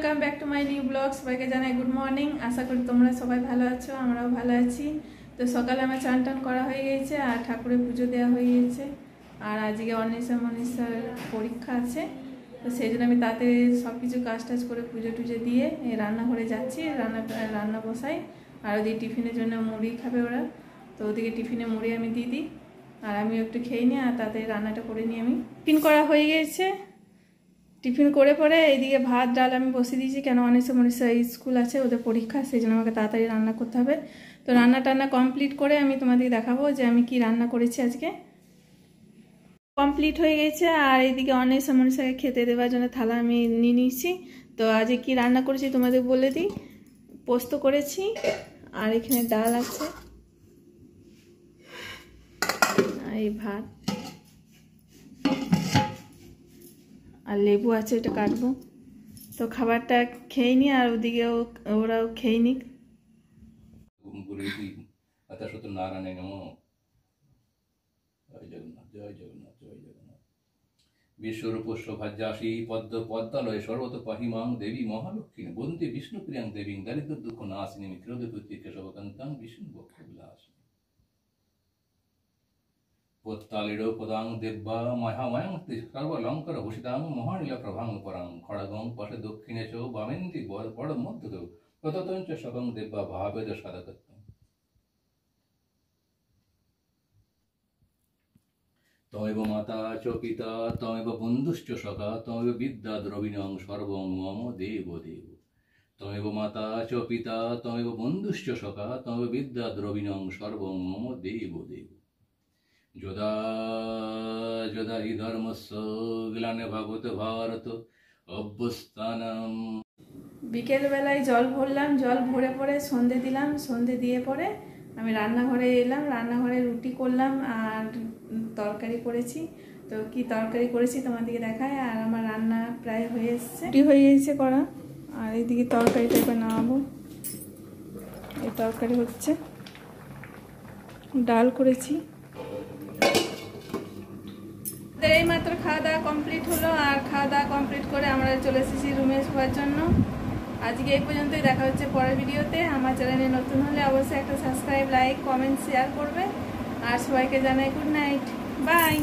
Welcome back to my new blog. সবাইকে জানাই good morning. আশা করি তোমরা সবাই ভালো আছো, আমরাও ভালো আছি। তো সকালে আমার চান টান করা হয়ে গিয়েছে আর ঠাকুরের পুজো দেওয়া হয়ে গিয়েছে। আর আজকে অনিশা মনীষার পরীক্ষা আছে, তো সেই জন্য আমি তাতে সব কিছু কাজ টাজ করে পুজো টুজো দিয়ে রান্নাঘরে যাচ্ছি। রান্না বসাই। আর ওদিকে টিফিনের জন্য মুড়ি খাবে ওরা, তো ওদিকে টিফিনে মুড়ি আমি দিয়ে দিই আর আমি একটু খেয়ে নিই আর তাতে রান্নাটা করে নিই। আমি টিফিন করা হয়ে গিয়েছে। টিফিন করে পরে এইদিকে ভাত ডাল আমি বসিয়ে দিয়েছি, কেন অনিশা মনীষা স্কুল আছে, ওদের পরীক্ষা, সেই জন্য আমাকে তাড়াতাড়ি রান্না করতে হবে। তো রান্না টান্না কমপ্লিট করে আমি তোমাদের দেখাবো যে আমি কি রান্না করেছি আজকে। কমপ্লিট হয়ে গেছে আর এইদিকে অনিশা মনীষাকে খেতে দেওয়ার জন্য থালা আমি নিয়ে নিয়েছি। তো আজকে কি রান্না করেছি তোমাদের বলে দিই। পোস্ত করেছি আর এখানে ডাল আছে আর এই ভাত আর লেবু আছে, ওটা কাটবো। তো খাবারটা খেয়ে নি আর ওদিকে ওরাও খেয়ে নিক। বিশ্বরূপ শোভাজ্যাসী পদ্ম পদ্মালয় সর্বত পাহিমাং দেবী মহালক্ষ্মী বন্দে বিষ্ণুপ্রিয়াং দেবী দারিদ্র দুঃখ নাশিনী মিত্রদেবতী কেশবকান্তাং বিষ্ণু বক্ষ বিলাসিনী পোত্তালিড় পদাং দেব্যা মহামায়াং সর্বলঙ্কর ভূষিতাং মহানীলা প্রভাং পরাং খড়গং পশে দক্ষিণে চ বামেন্দি বড় মধ্য ততঞ্চ সকং দেব্যা ভাবেদ সাধকত্বম তমেব মাতা চ পিতা তমেব বন্ধুশ্চ সখা তমেব বিদ্যা দ্রবিণং সর্বং মম দেব দেব তমেব মাতা চ পিতা তমেব বন্ধুশ্চ সখা তমেব বিদ্যা দ্রবিণং সর্বং মম দেব দেব যদা যদা হি ধর্মস্য গ্লানে ভাগবত ভারত অভ্যস্থানম। বিকেলবেলায় জল ভরলাম, জল ভরে পরে সন্ধে দিলাম, সন্ধে দিয়ে পরে আমি রান্নাঘরে এলাম। রান্নাঘরে রুটি করলাম আর তরকারি করেছি। তো কি তরকারি করেছি তোমাদেরকে দেখায়। আর আমার রান্না প্রায় হয়ে এসছে, রুটি হয়ে গেছে করা। আর এইদিকে তরকারিটা এবার নামাবো। এই তরকারি হচ্ছে, ডাল করেছি। এই মাত্র খাওয়া দাওয়া কমপ্লিট হলো আর খাওয়া দাওয়া কমপ্লিট করে আমরা চলে এসেছি রুমে শোয়ার জন্য। আজকে এই পর্যন্তই, দেখা হচ্ছে পরের ভিডিওতে। আমার চ্যানেলে নতুন হলে অবশ্যই একটা সাবস্ক্রাইব, লাইক, কমেন্ট, শেয়ার করবে। আর সবাইকে জানাই গুড নাইট, বাই।